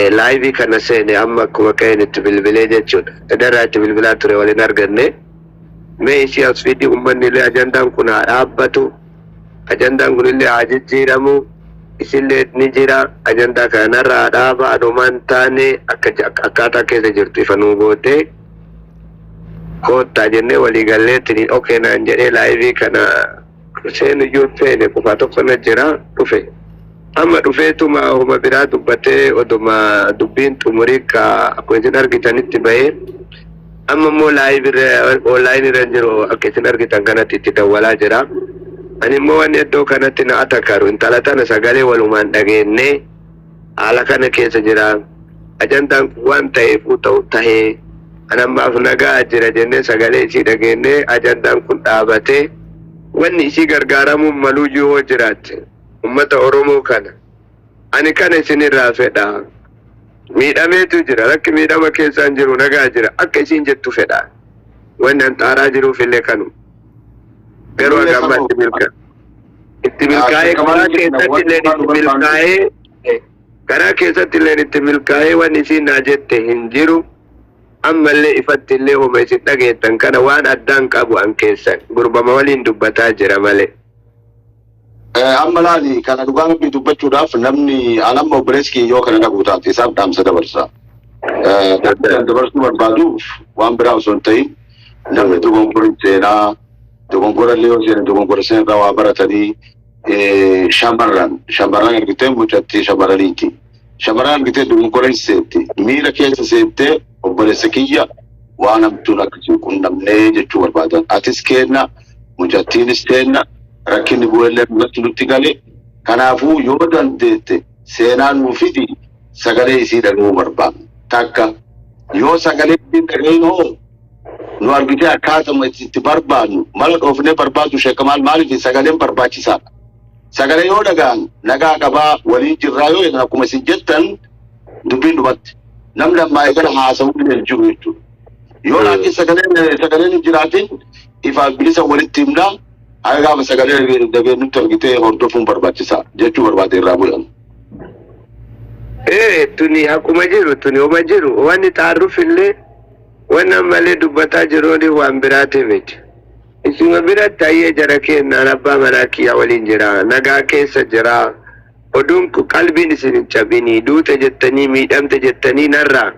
Live kana seene amma kuma kain itti bilbilee jechuudha. Darraa itti bilbilaa ture waliin arganne. Mee ishii as fidii uummanni illee ajandaan kun haa dhaabbatu. Ajandaan kun illee haa jijjiiramu. Isillee ni jira. Ajandaa kanarraa haa dhaaba. Adumaan taane akkaataa keessa jirtu ifa nuu gootee. Koottaa jennee walii galleetti okay naan jedhee live kana seenu iyyuu feene qofaa tokko na jira dhufe. Amma dhufeetuma homa biraa dubbatee oduma dubbiin xumurii akkuma isin argitanitti bahee amma immoo online irra jiru akka isin argitan kanatti itti dawwalaa jira. Ani immoo wanni iddoo kanatti na atakaru intala tana sagalee walumaan dhageenye haala kana keessa jira. Ajandaan kun waan ta'eefuu ta'u tahee anammaaf nagaa jira jennee sagalee isii dhageenye ajandaan kun dhaabatee wanni isii gargaaramuun maluu yoo jiraatte. Ummata Oromoo kana ani kana isinirraa fedha miidhameetu jira rakki miidhama keessaan jiru nagaa jira akka isin jettu fedha wanni an xaaraa jiruuf illee kanu garuu agamma itti milkaa'ee karaa keessatti illee itti milkaa'ee wanni isin naa jette hin jiru ammallee ifatti illee homa isin dhageettan kana waan addaan qabu an keessan gurbama waliin dubbataa jira malee. Ammalani kana dhugaan bi dubbachuudhaaf namni alamma obboleessi yoo kana dhaguu taate isaaf dhaamsa dabarsa. Dabarsuu barbaaduuf waan biraa osoo hin ta'in namni dogongora seenaa dogongora illee yoo seene dogongora seenaa waa baratanii shamarran argitee mucatti shamarraniiti. Shamarran argitee dogongora hin seetti miira keessa seettee obboleessa kiyya waan hamtuun akkasii qunnamnee jechuu barbaadan. Atis kenna mucattiinis kenna. Rakkinni bu'eellee irratti nutti gale kanaafuu yoo dandeette seenaan nuu fidi sagalee isii dhaga'uu barbaada. Takka yoo sagalee isii dhaga'inoo nu argitee akkaatuma itti barbaadnu mala dhoofnee barbaadu sheekamaal maaliif sagaleen barbaachisaadha. Sagalee yoo dhaga'an nagaa qabaa waliin jirraa yoo eegan akkuma isin jettan dubbiin dhumatti namni ammaa eegala haasa'uu hin jiru jechuudha. Yoo laakiin sagaleen hin jiraatin ifaaf bilisa walitti himnaa. Agama sagalee dhageenyutti argitee hordofuun barbaachisaa jechuu barbaade irraa bu'an. Tuni akkuma jiru tuni homa jiru wanni taarruuf illee wanna malee dubbataa jiruuni waan biraati miti. Isuma biratti tayyee jara kennaan abbaa manaa kiyya waliin jira nagaa keessa jira oduun qalbiin isin hin cabini duute jettanii miidhamte jettanii narraa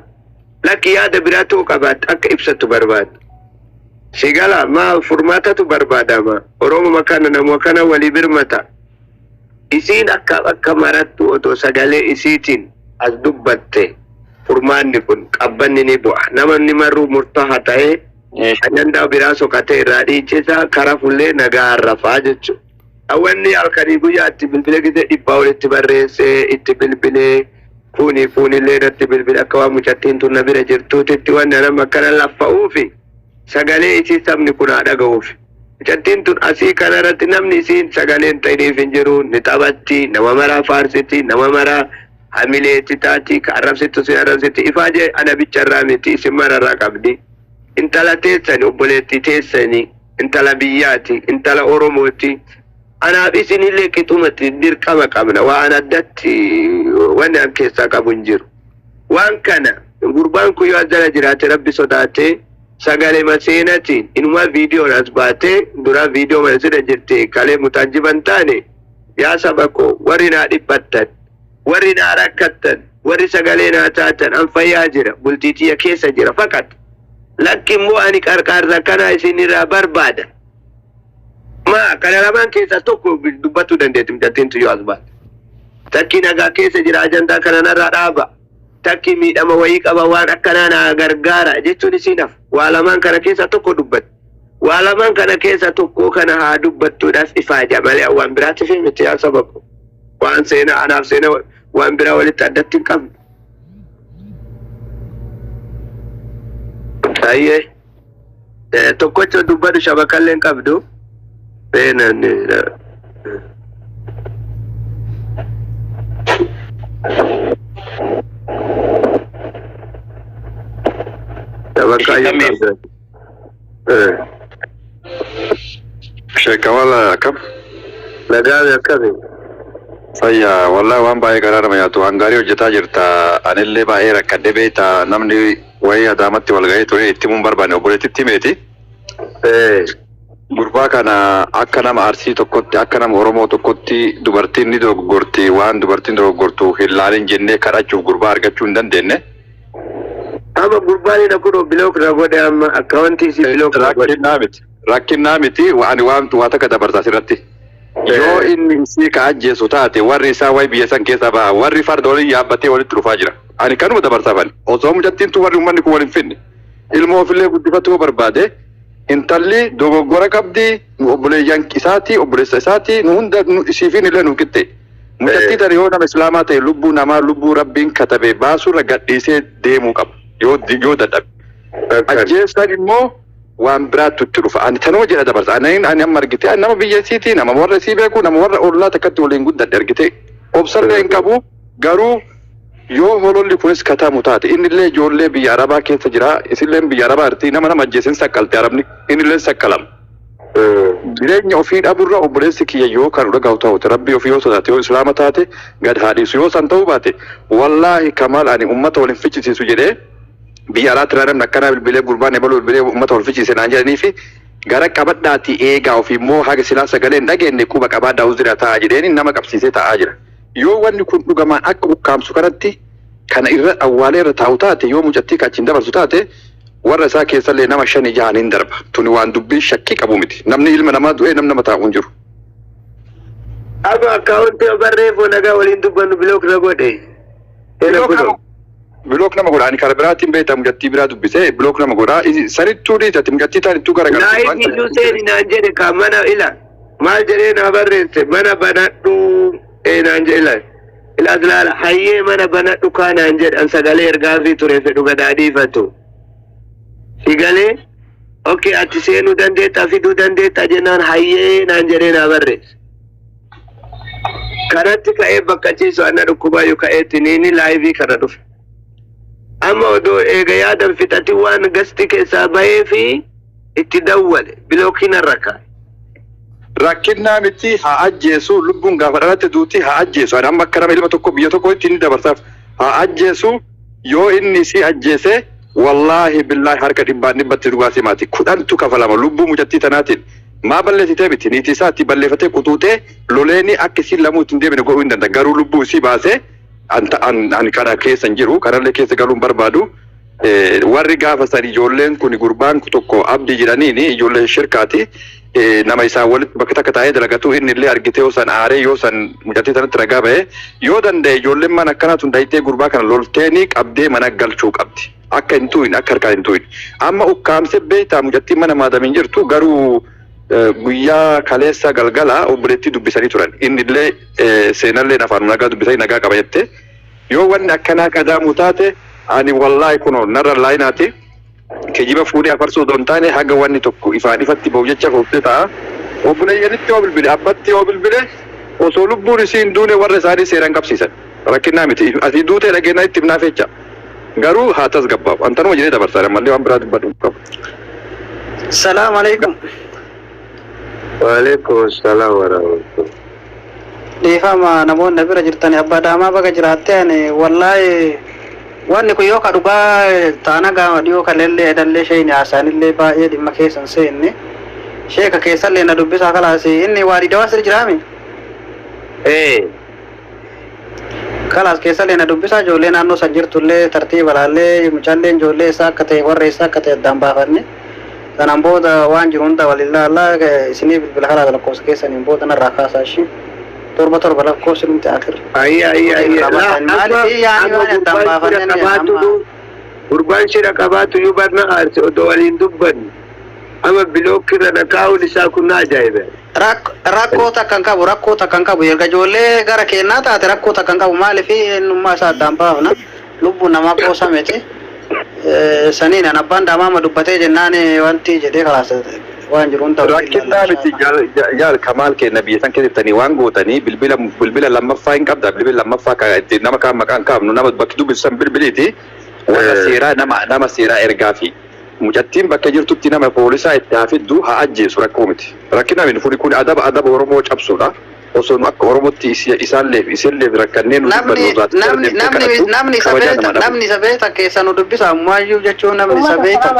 lakki yaada biraa ta'uu qabaatti akka ibsatu barbaadu. Sigala ma furmaatatu barbaadama Oromoo makana namu kana wali birmata isiin akka marattu otoo sagalee isiitiin as dubbatte furmaanni kun qabbanni ni bu'a namni marru murtaha ta'e ajandaa biraa sokatee irraa dhiichisa karaa fullee nagaa rafaa jechuudha. Awwanni halkanii guyyaatti bilbila gise dhibbaa walitti barreessee itti bilbilee fuunillee irratti bilbila akka waan mucattiin tun na bira jirtuutitti wanna nama akkana laffa'uufi. Sagalee isii sabni kun haa dhaga'uuf. Mucattiin tun asii kanarratti namni isiin sagaleen ta'iniif hin jiru ni taphatti nama maraa faarsiti nama maraa hamileetti taati ka arrabsitu si arrabsitti ifaa jee ana bicharraa miti isin mararraa qabdi. Intala teessani obboleetti teessani intala biyyaati intala Oromooti. Anaaf isinillee qixumatti dirqama qabna waan addatti wanni an keessaa qabu hin jiru. Waan kana gurbaan kun yoo jala jiraate rabbi sodaatee sagalee maseenatiin inuma viidiyoon as baatee dura viidiyoo mana sida jirte kalee mutaajiban taane yaa saba koo warri naa dhiphattan warri naa rakkattan warri sagalee naa taatan an fayyaa jira bultiitiyya keessa jira faqat lakki immoo ani qarqaarsa kana isinirraa barbaada. Kana lamaan keessa tokko dubbachuu dandeetti mucattiin yoo as baate. Takki nagaa keessa jira ajandaa kana narraa dhaaba. Takki miidhama wayii qaba waan akkanaa na gargaara jechuun isiinaaf waa lamaan kana keessa tokko dubbatti. Waa lamaan kana keessa tokko kana haa dubbattuudhaaf ifaaja malee waan biraatti fi miti yaa sababu. Waan seenaa anaaf seenaa waan biraa walitti addatti hin qabnu. Tayyee tokkocha dubbatu shabakallee hin qabdu. Beenan Sheekh Kamal akkam? Nagaa akkami? Fayyaa wallahi waan baay'ee garaa nama nyaatu waan gaarii hojjetaa jirta anillee baay'ee rakkadhee beekta namni wayii adaamatti wal ga'ee ture itti mun barbaanne obboleettitti himeeti. Gurbaa kana akka nama Arsii tokkotti akka nama Oromoo tokkotti dubartiin ni dogoggorti waan dubartiin dogoggortu hin laalin jennee kadhachuuf gurbaa argachuu hin dandeenye. Amma gurbaan inni kun bilook na godhe amma akkaawuntii si bilook na godhe. Rakkinnaa miti waan takka dabarsaa asirratti. Yoo inni isii ka ajjeesu taate warri isaa wayi biyya san keessa ba'a warri farda waliin yaabbatee walitti dhufaa jira. Ani kanuma dabarsaafan osoo mucattiin tu warri uummanni kun waliin finne ilmoo ofillee guddifatuu barbaade intalli dogoggora qabdi obboleeyyan isaati obboleessa isaati nu hunda isiifin illee nu qixxe. Mucattii tana yoo nama islaamaa ta'e lubbuu namaa lubbuu rabbiin katabee baasurra gadhiisee deemuu qaba yoo dadhabe. Ajjeessan immoo waan biraatti itti dhufa ani tanuma jedha dabarsa ani amma argite nama biyya isiiti nama warra isii beeku nama warra ollaa takkatti waliin guddadhe argite obsallee hin qabu garuu yoo hololli kunis katamu taate innillee ijoollee biyya arabaa keessa jira isillee biyya arabaa irti nama ajjeesin sakkalte arabni innillee sakkalama. Jireenya ofii dhaburra obboleessi kiyya yoo kan dhaga'u ta'u rabbii ofii yoo sodaate yoo islaama taate gad haadhisu yoo san ta'uu baate wallaahi kamaal ani ummata waliin fichisiisu jedhee biyya alaatti namni akkanaa bilbilee gurbaan ebaluu bilbilee uummata wal fichiise naan jedhanii fi gara qabadhaatti eegaa ofii immoo haga silaa sagalee hin dhageenye quba qabaadhaa uzira taa'aa jedheeni nama qabsiisee taa'aa jira. Yoo wanni kun dhugamaan akka ukkaamsu kanatti kana irra awwaalee irra taa'u taate yoo mucattii kachiin dabarsu taate warra isaa keessallee nama 5-6 hin darba. Tuni waan dubbii shakkii qabu miti. Namni ilma namaa du'ee namni nama taa'u hin jiru. Amma akkaawuntii barreeffoo nagaa waliin dubbannu bilook na godhe. Bilook nama godha ani karaa biraatiin beektaa mucattii biraa dubbisee bilook nama godha sanittuu dhiitatti mucattii taanittuu garagalatti. Naayii iyyuu seeni naan jedhe ka mana ila maal jedhee naa barreesse mana banadhu naan jedhe ilaas laala hayyee mana banadhu kaa naan jedhan sagalee ergaafii ture fedhu gadaadhiifatu. Sigalee okay ati seenuu dandeettaa fiduu dandeettaa jennaan hayyee naan jedhee naa barreesse. Kanatti ka'ee bakka ciisu anna dhukkubaayyuu ka'eetti niini laayivii kana dhufe. Amma odoo eega yaadan fixati waan gasti keessaa bahee fi itti dawwale bilookiin harraka. Rakkinnaa miti haa ajjeesu lubbuun gaafa dhalate duuti haa ajjeesu ani amma akka nama ilma tokko biyya tokko itti inni dabarsaaf haa ajjeesu yoo inni si ajjeese wallaahi billaahi harka dhibbatti dhugaasii maati 10tu kafalama lubbuu mucattii tanaatiin maa balleessitee miti niitii isaatti balleeffatee kutuutee loleeni akka isiin lamuu ittiin deemine godhuu hin danda'a garuu lubbuu isii baasee ani kana keessa hin jiru kanallee keessa galuun barbaadu warri gaafa san ijoolleen kun gurbaan tokko abdii jedhaniini ijoollee shirkaati nama isaan walitti bakka takka taa'ee dalagatu inni illee argitee yoo san aaree yoo san mucattii sanatti ragaa ba'ee yoo danda'e ijoolleen mana akkanaatu hundayitee gurbaa kana lolteenii qabdee mana galchuu qabdi akka hin tu'in akka harkaan hin tu'in amma ukkaamse beektaa mucattiin mana maadamiin jirtu garuu guyyaa kaleessa galgala obboleettii dubbisanii turan inni illee seenallee afaan nagaa dubbisanii nagaa qaba jette yoo wanni akkanaa qadaamu taate ani wallaahi kunoo narra laayinaati kijiba fuudhee afarsuu odoo hin taane haga wanni tokko ifaan ifatti ba'u jecha fuudhee ta'a obboleeyyanitti yoo bilbile abbatti yoo bilbile osoo lubbuun isiin duune warra isaanii seeraan qabsiisan rakkinnaa miti asii duutee dhageenyaa itti himnaaf jecha garuu haa tasgabbaa'u antanuma jedhee dabarsaa ammallee waan biraa dubbadhu qabu. Salaam alaikum. Waalaikum salaam warahmatullahi. Dhiifama namoonni bira jirtani abbaa daamaa baga jiraatte wallaahi wanni kun yoo ka dhugaa taana gaama dhiyoo kalellee edallee sheeyni haasaanillee baay'ee dhimma keessan seenne sheeka keessallee na dubbisaa kalaasi inni waa dhidawaa sir jiraami. Kalaas keessallee na dubbisaa ijoollee naannoo san jirtullee tartiiba laallee mucaalleen ijoollee isaa akka ta'e warra isaa akka ta'e addaan baafanne. Sanaan booda waan jiru hunda walillaa isinii bilbila karaa lakkoofsa keessaniin booda narraa kaasaa ishii torba lakkoofsi dhumte akirri. Gurbaan shira qabaatu yoo barna aarse odoo waliin dubbannu ama bilookirra nakaa'uun isaa kun ajaa'iba. Rakkoo takkan qabu erga ijoollee gara kennaa taate rakkoo takkan qabu maaliif eenyummaa isaa addaan baafna lubbuun namaa qoosamete. Saniin abbaan daamaa dubbatee jennaan wanti jedhee kalaas waan jiru hunda rakkinnaa miti jaal kamaal kenna biyya san keessatti waan gootanii bilbila lammaffaa hin qabda bilbila lammaffaa itti nama kaan maqaan kaafnu nama bakki dubbisan bilbiliiti warra seeraa nama seeraa ergaa fi mucattiin bakka jirtutti nama poolisaa itti hafiddu haa ajjeesu rakkoo miti rakkinnaa miti kun adaba Oromoo cabsuudha osoo akka Oromootti isallee rakkannee nuti namni sabeeta keessa nu dubbisa ammayyuu jechuun namni sabeeta